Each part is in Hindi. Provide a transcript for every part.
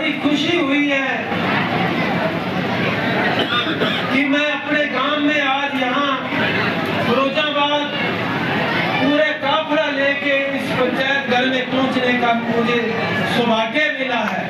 बड़ी खुशी हुई है कि मैं अपने गांव में आज यहाँ फिरोजाबाद पूरे काफिला लेके इस पंचायत घर में पहुंचने का मुझे सौभाग्य मिला है।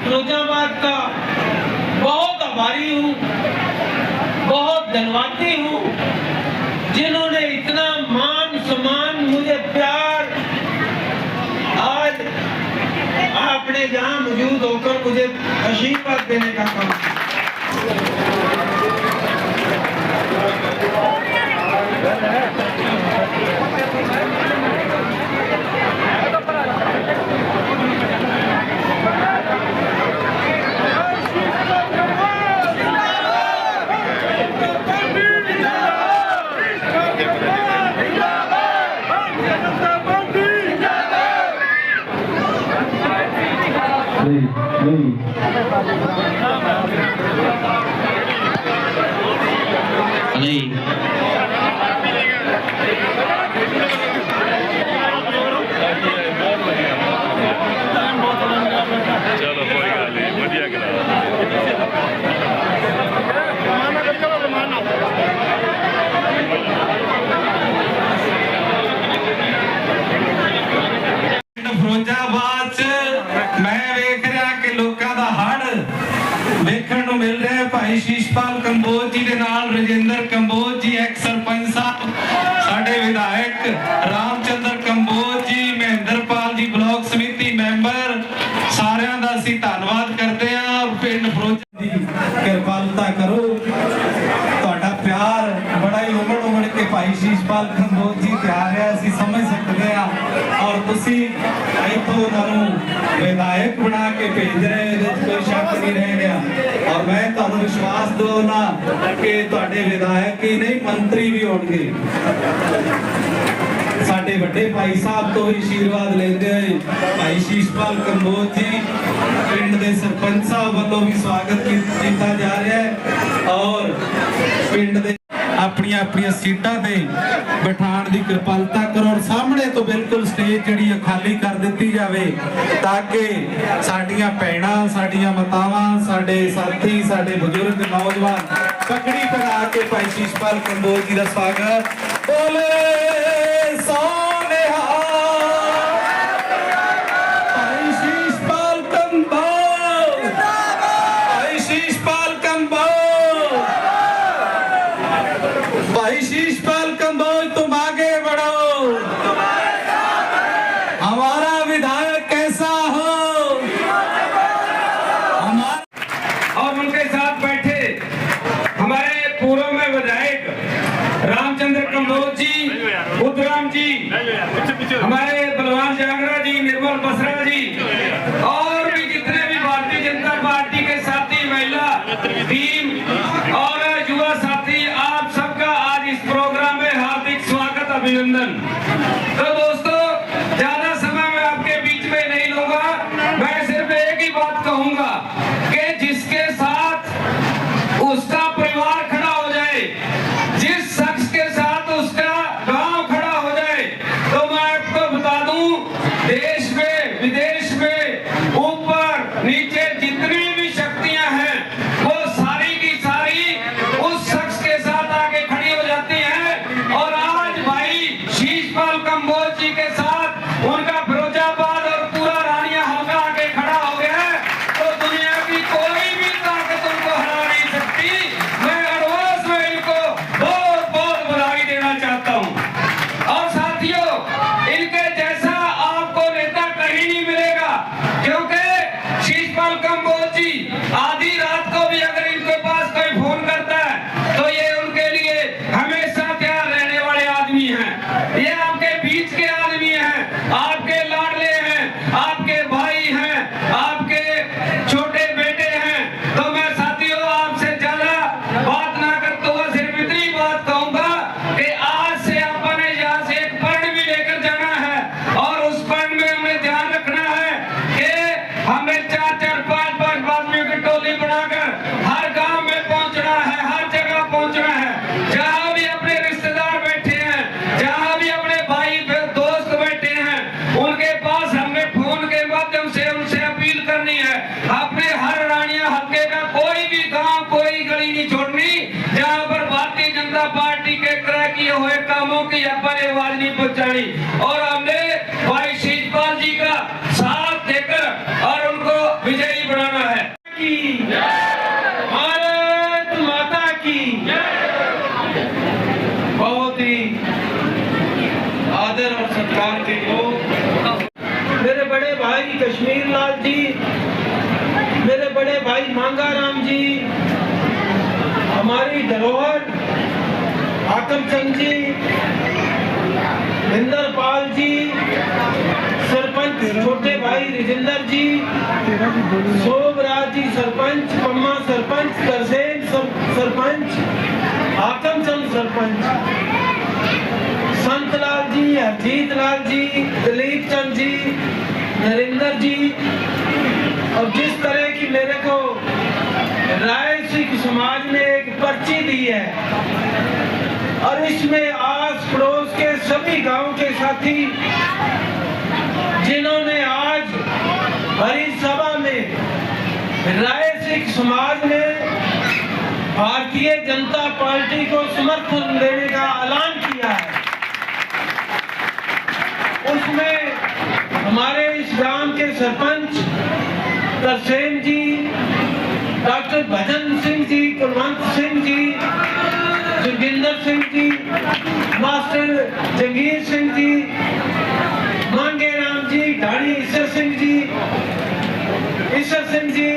फिरोजाबाद का बहुत आभारी हूँ, बहुत धन्यवादी हूँ जिन्होंने इतना मान सम्मान, मुझे प्यार, आज आपने यहाँ मौजूद होकर मुझे आशीर्वाद देने का काम चलो कोई गल नहीं, वधिया करा फिरोजाबाद च मैं वेख रहा कि लोकां दा हड़ वेखण नूं मिल रहा है। भाई शीशपाल कंबोज जी दे नाल रजिंदर कंबोज जी, एक्स सरपंच साहब, साडे विधायक रामचंद्र कंबोज जी, महेंद्रपाल जी ब्लॉक समिति मैंबर, सारियां दा असीं धन्नवाद करते हैं। और पिंड फिरोजा दी किरपालता करो, तुहाडा प्यार बड़ा ही उमड़ उमड़ के भाई शीशपाल कंबोज जी प्यार है, असीं समझ सकते हैं। और तुसीं इत्थों उन्होंने विधायक बना के भेज रहे हैं, कोई शक नहीं रह गया। और मैं तुहानूं विश्वास दवाना कि तुहाडे विधायक ही नहीं मंत्री भी होणगे। साडे वड्डे भाई साहब तो भी आशीर्वाद लेंदे होए भाई शीशपाल कंबोज जी पिंड दे सरपंच साहब वालों भी स्वागत किया जा रहा है। और पिंड दे अपनियां अपनियां सीटां ते बिठाण दी कृपालता करो और सामने तो बिल्कुल स्टेज जिहड़ी खाली कर दित्ती जावे ताकि साडियां भैणां, साडियां मातावां, साडे साथी, साडे बुजुर्ग नौजवान पगड़ी पहना के भाई शीशपाल कंबोज जी दा स्वागत। बोले सोनिहा भाई शीशपाल कंबोज, भाई शीशपाल कंबोज, भाई शीशपाल कंबोज तुम आगे बढ़ो। हमारा विधायक कैसा हो, और उनके साथ बैठे हमारे पूर्व में विधायक रामचंद्र कंबोज जी, बुद्धराम जी, हमारे बलवान जांगरा जी, निर्मल बसरा जी, और भी जितने भी भारतीय जनता पार्टी के साथी, महिला टीम और युवा साथी, आप सबका आज इस प्रोग्राम में हार्दिक स्वागत, अभिनंदन। तो दोस्तों, ज्यादा समय मैं आपके बीच में नहीं लूंगा, मैं सिर्फ एक ही बात कहूंगा कि जिसके साथ उसका परिवार खड़ा हो जाए, जिस शख्स के साथ उसका गांव खड़ा हो जाए, तो मैं आपको बता दूं, देश में, विदेश में, ऊपर नीचे जितनी भी शक्तियां हैं, वो सारी की सारी उस शख्स के साथ आगे खड़ी हो जाती हैं। और आज भाई शीशपाल कंबोज जी के साथ उनका फिरोजाबाद और पूरा रानिया हल्का आगे खड़ा हो गया है, तो दुनिया की कोई भी ताकत उनको हरा नहीं सकती। मैं एडवांस में इनको बहुत बहुत बधाई देना चाहता हूं। और साथियों, इनके जैसा आपको नेता कहीं नहीं मिलेगा, क्योंकि शीशपाल कंबोज जी आधी रात को भी अगर इनके पास कोई फोन करता है तो ये उनके लिए हमेशा तैयार रहने वाले आदमी हैं। ये आपके बीच के आदमी हैं, आपके लाडले हैं, आपके भाई हैं, आपके छोटे बेटे हैं। तो मैं साथियों आपसे ज्यादा बात ना करते हुए सिर्फ इतनी बात कहूंगा कि आज से आपने यहाँ से एक पर्ण भी लेकर जाना है, और उस पर्ण में हमें ध्यान रखना है कि हमें 4-4, 5-5 आदमियों की टोली बनाकर हर गांव में पहुंचना है, हर जगह पहुंचना है। जहां भी अपने रिश्तेदार बैठे हैं, जहां भी अपने भाई दोस्त बैठे हैं, उनके पास हमें फोन के माध्यम से उनसे अपील करनी है अपने हर रानिया हल्के का कोई भी गांव कोई गली नहीं छोड़नी जहां पर भारतीय जनता पार्टी के क्रय किए हुए कामों की पर आवाज नहीं पहुंचानी। और हमने भाई शिवपाल जी का साथ देकर और उनको विजयी बनाना है। भारत माता की बहुत ही आदर और सत्कार के लोग, मेरे बड़े भाई कश्मीर लाल जी, मेरे बड़े भाई मांगाराम जी, हमारी धरोहर हाकम चंद जी, इंदर पाल जी, सरपंच छोटे भाई रिजिंदर जी, शोभराज जी सरपंच, पम्मा सरपंच, तरसेम सरपंच, हाकम चंद सरपंच, संतलाल जी, हरजीत लाल जी, दिलीप चंद जी, नरेंद्र जी। और जिस तरह की मेरे को राय सिख समाज ने एक पर्ची दी है और इसमें आस पड़ोस के सभी गांव के साथी जिन्होंने आज भरी सभा में राय सिख समाज ने भारतीय जनता पार्टी को समर्थन देने का ऐलान किया है, उसमें हमारे इस गांव के सरपंच तरसेम जी, डॉक्टर भजन सिंह जी, कुलवंत सिंह जी, जोगिंदर सिंह जी, मास्टर जंगीर सिंह जी, मांगे राम जी, ढाणी ईश्वर सिंह जी, ईश्वर सिंह जी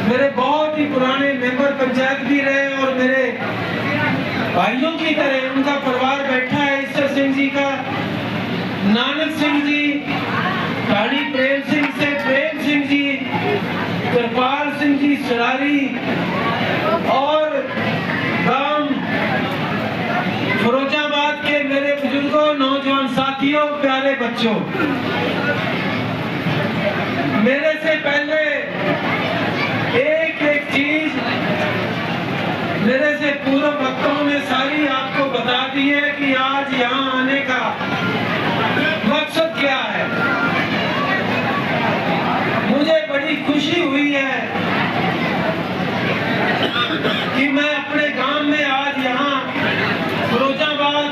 मेरे बहुत ही पुराने मेंबर पंचायत भी रहे और मेरे भाइयों की तरह उनका परिवार बैठा है। ईश्वर सिंह जी का, नानक सिंह जी, ढाणी प्रेम सिंह से प्रेम सिंह जी, कृपाल सिंह जी सरारी और गांव फिरोजाबाद के मेरे बुजुर्गों, नौजवान साथियों, प्यारे बच्चों, मेरे से पहले एक एक चीज मेरे से पूर्व वक्ताओं ने सारी आपको बता दी है कि आज यहाँ आने का मकसद क्या है। मुझे बड़ी खुशी हुई है कि मैं अपने गांव में आज यहाँ फिरोजाबाद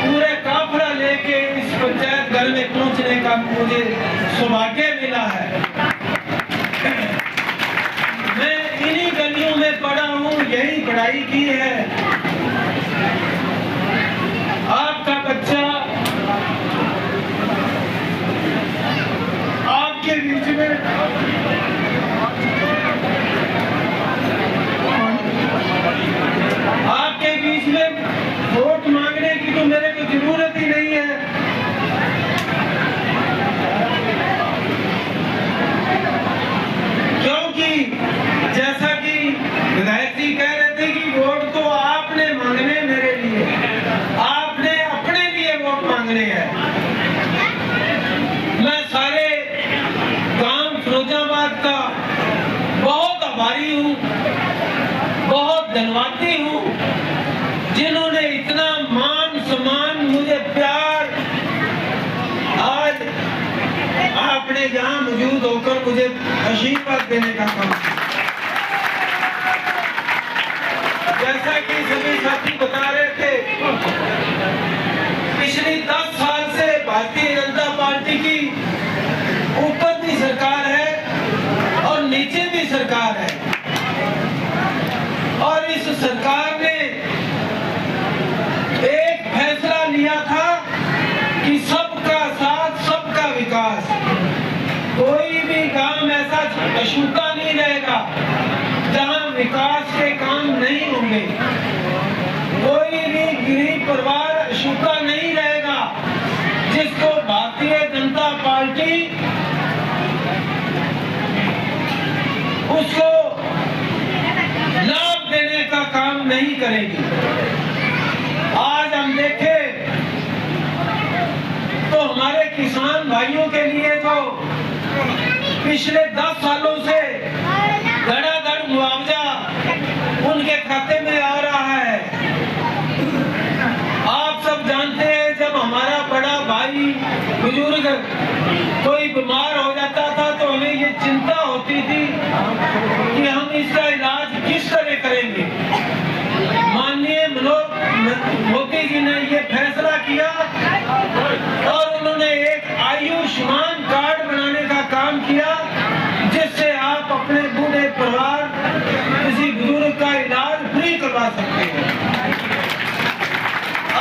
पूरे काफिला लेके इस पंचायत घर में पहुंचने का मुझे सौभाग्य मिला है। मैं इन्हीं गलियों में पढ़ा हूँ, यही पढ़ाई की है। आपका बच्चा आपके बीच में वोट मांगने की तो मेरे को जरूरत ही नहीं है। क्योंकि जैसा कि विधायक जी कह रहे थे कि वोट तो आपने मांगने मेरे लिए, आपने अपने लिए वोट मांगने हैं। मैं सारे गांव फिरोजाबाद का बहुत आभारी हूँ, बहुत धन्यवादी हूँ जिन्होंने इतना मान सम्मान, मुझे प्यार, आज आपने यहाँ मौजूद होकर मुझे आशीर्वाद देने का काम किया। जैसा कि सभी साथी बता रहे थे, पिछली 10 साल से भारतीय जनता पार्टी की ऊपर भी सरकार है और नीचे भी सरकार है और इस सरकार ने एक फैसला लिया था कि सबका साथ सबका विकास। कोई भी काम ऐसा अछूता नहीं रहेगा जहां विकास के काम नहीं होंगे। कोई भी गरीब परिवार अछूता नहीं रहेगा जिसको भारतीय जनता पार्टी उसको लाभ देने का काम नहीं करेगी। आज हम देखें तो हमारे किसान भाइयों के लिए तो पिछले 10 सालों से धड़ाधड़ मुआवजा उनके खाते में आ रहा है। आप सब जानते हैं, जब हमारा बड़ा भाई बुजुर्ग कोई बीमार हो जाता था तो हमें ये चिंता होती थी कि हम इसका इलाज किस तरह करेंगे। माननीय मोदी जी ने ये फैसला किया और उन्होंने एक आयुष्मान कार्ड बनाने का काम किया, जिससे आप अपने बूढ़े परिवार किसी बुजुर्ग का इलाज फ्री करवा सकते हैं।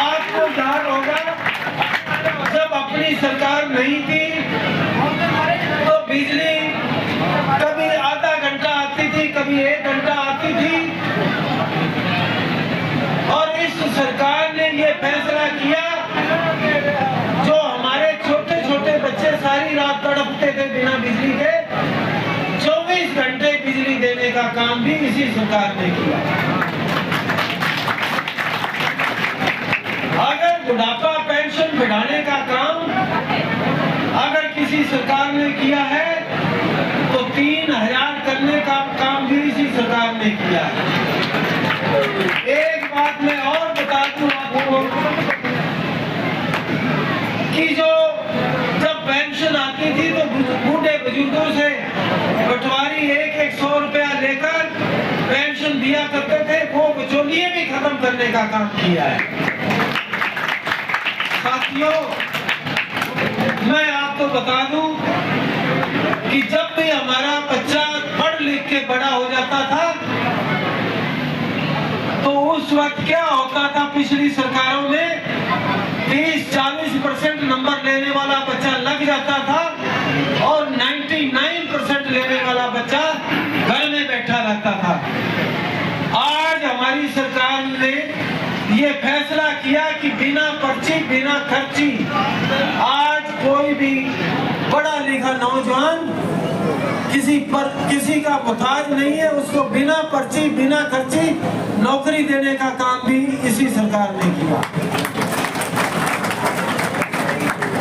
आपको याद होगा जब अपनी सरकार नहीं थी तो बिजली कभी आधा घंटा आती थी, कभी 1 घंटा आती थी, और इस सरकार ने ये फैसला किया जो हमारे छोटे छोटे बच्चे सारी रात तड़पते थे बिना बिजली के, 24 घंटे बिजली देने का काम भी इसी सरकार ने किया। अगर बुढ़ापा पेंशन बढ़ाने का काम अगर किसी सरकार ने किया है तो 3000 करने का काम भी इसी सरकार ने किया है। एक बात मैं और बता दूं आपको कि जो जब पेंशन आती थी तो बूढ़े बुजुर्गों से पटवारी 100 रुपया लेकर पेंशन दिया करते थे, वो बिचौलिए भी खत्म करने का काम किया है। साथियों, मैं आपको बता दूं कि जब भी हमारा बच्चा पढ़ लिख के बड़ा हो जाता था तो उस वक्त क्या होता था, पिछली सरकारों में 30-40% नंबर लेने वाला बच्चा लग जाता था और 99% लेने वाला बच्चा घर में बैठा रहता था। आज हमारी सरकार ने ये फैसला किया कि बिना पर्ची बिना खर्ची आज कोई भी पढ़ा लिखा नौजवान किसी का मुताज नहीं है, उसको बिना पर्ची बिना खर्ची नौकरी देने का काम भी इसी सरकार ने किया।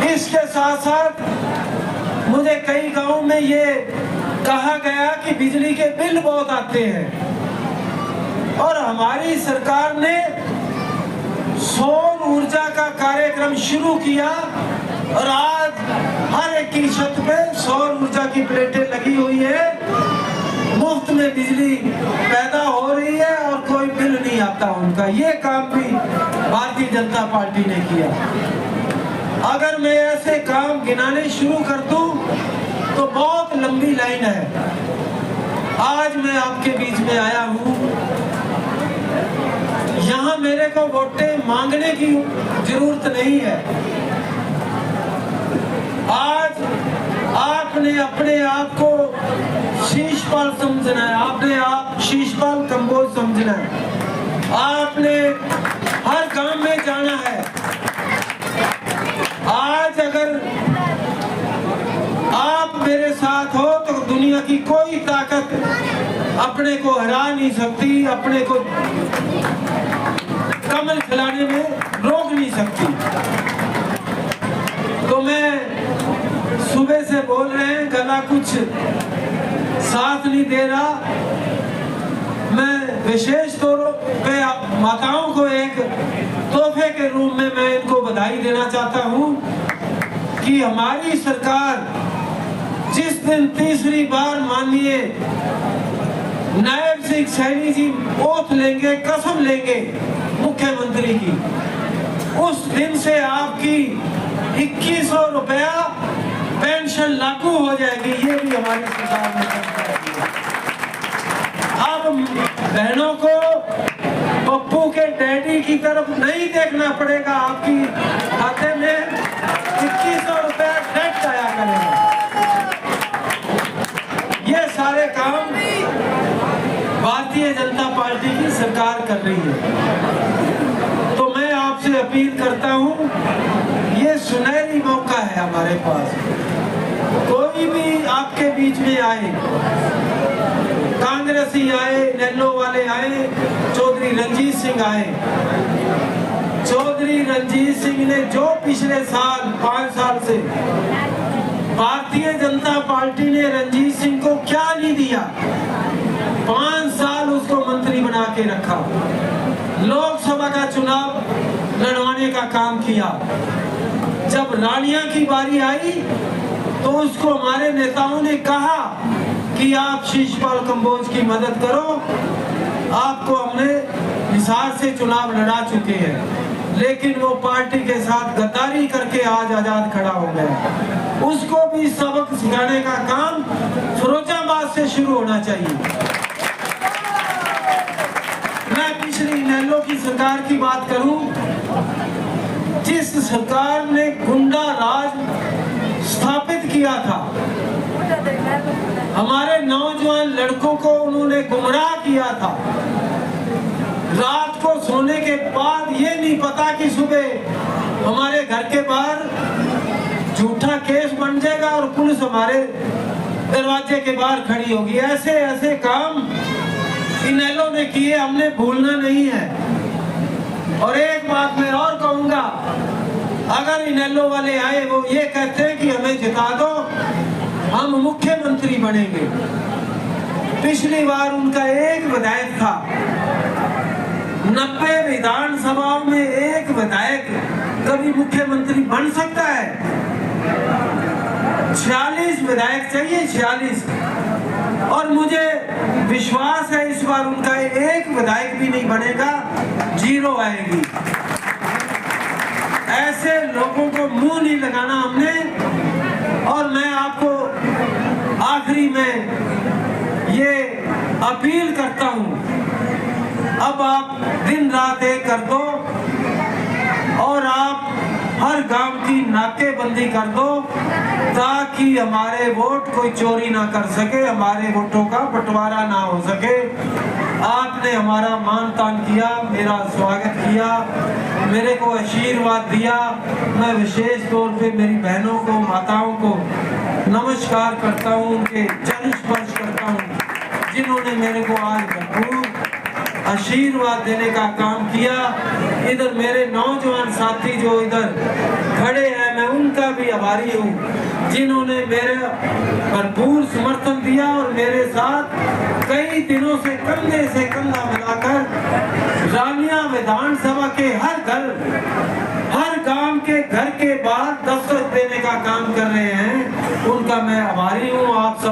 इसके साथ साथ मुझे कई गांवों में ये कहा गया कि बिजली के बिल बहुत आते हैं और हमारी सरकार ने सौर ऊर्जा का कार्यक्रम शुरू किया और आज हर एक की छत पे सौर ऊर्जा की प्लेटें लगी हुई है, मुफ्त में बिजली पैदा हो रही है और कोई बिल नहीं आता उनका। ये काम भी भारतीय जनता पार्टी ने किया। अगर मैं ऐसे काम गिनाने शुरू कर दूं तो बहुत लंबी लाइन है। आज मैं आपके बीच में आया हूं, यहाँ मेरे को वोटें मांगने की जरूरत नहीं है। आज आपने अपने आप को शीशपाल समझना है, आपने आप शीशपाल कंबोज समझना है, आपने हर काम में जाना है। आज अगर आप मेरे साथ हो तो दुनिया की कोई ताकत अपने को हरा नहीं सकती, अपने को कमल खिलाने में रोक नहीं सकती। तो मैं सुबह से बोल रहे हैं, गला कुछ साथ नहीं दे रहा। मैं विशेष तौर पे माताओं को एक तोहफे के रूप में मैं इनको बधाई देना चाहता हूं कि हमारी सरकार जिस दिन तीसरी बार माननीय नायब सिंह सैनी जी ओथ लेंगे, कसम लेंगे मुख्यमंत्री की, उस दिन से आपकी 2100 रुपया पेंशन लागू हो जाएगी। ये भी हमारी सरकार ने किया। अब बहनों को पप्पू के डैडी की तरफ नहीं देखना पड़ेगा, आपकी खाते में 2100 रुपया डायरेक्ट आया करेगा। ये सारे काम भारतीय जनता पार्टी की सरकार कर रही है। तो मैं आपसे अपील करता हूं, ये सुनहरी मौका है हमारे पास। कोई भी आपके बीच में आए, कांग्रेसी आए, नेल्लो वाले आए, चौधरी रंजीत सिंह आए। चौधरी रंजीत सिंह ने जो पिछले साल 5 साल से भारतीय जनता पार्टी ने रंजीत सिंह को क्या नहीं दिया, 5 साल उसको मंत्री बना के रखा, लोकसभा का चुनाव लड़वाने का काम किया। जब रानिया की बारी आई तो उसको हमारे नेताओं ने कहा कि आप शिशपाल कंबोज की मदद करो। आपको हमने हिसार से चुनाव लड़ा चुके हैं, लेकिन वो पार्टी के साथ गद्दारी करके आज आजाद खड़ा हो गया। उसको भी सबक सिखाने का काम फिरोजाबाद से शुरू होना चाहिए। मैं पिछली इनेलो की सरकार की बात करूं, जिस सरकार ने गुंडा राज स्थापित किया था, हमारे नौजवान लड़कों को उन्होंने गुमराह किया था। रात को सोने के बाद ये नहीं पता कि सुबह हमारे घर के बाहर झूठा केस बन जाएगा और पुलिस हमारे दरवाजे के बाहर खड़ी होगी। ऐसे ऐसे काम इनेलो ने किए, हमने भूलना नहीं है। और एक बात मैं और कहूंगा, अगर इनेलो वाले आए, वो ये कहते हैं कि हमें जिता दो, हम मुख्यमंत्री बनेंगे। पिछली बार उनका एक विधायक था, 90 विधानसभाओं में एक विधायक कभी मुख्यमंत्री बन सकता है? 46 विधायक चाहिए, 46। और मुझे विश्वास है इस बार उनका एक विधायक भी नहीं बनेगा, 0 आएगी। ऐसे लोगों को मुंह नहीं लगाना हमने। और मैं आपको आखिरी में ये अपील करता हूं, अब आप दिन रात एक कर दो और आप हर गांव की नाकेबंदी कर दो, ताकि हमारे वोट कोई चोरी ना कर सके, हमारे वोटों का बंटवारा ना हो सके। आपने हमारा मान तान किया, मेरा स्वागत किया, मेरे को आशीर्वाद दिया। मैं विशेष तौर पे मेरी बहनों को, माताओं को नमस्कार करता हूँ, उनके चरण स्पर्श करता हूँ, जिन्होंने मेरे को आज भरपूर आशीर्वाद देने का काम किया। इधर मेरे नौजवान साथी जो इधर खड़े हैं, मैं उनका भी आभारी हूँ, जिन्होंने मेरे भरपूर समर्थन दिया और मेरे साथ कई दिनों से कंधे से कंधा मिलाकर रानिया विधानसभा के हर गांव के घर के बाहर दस्तक देने का काम कर रहे हैं। उनका मैं आभारी हूँ। आप सब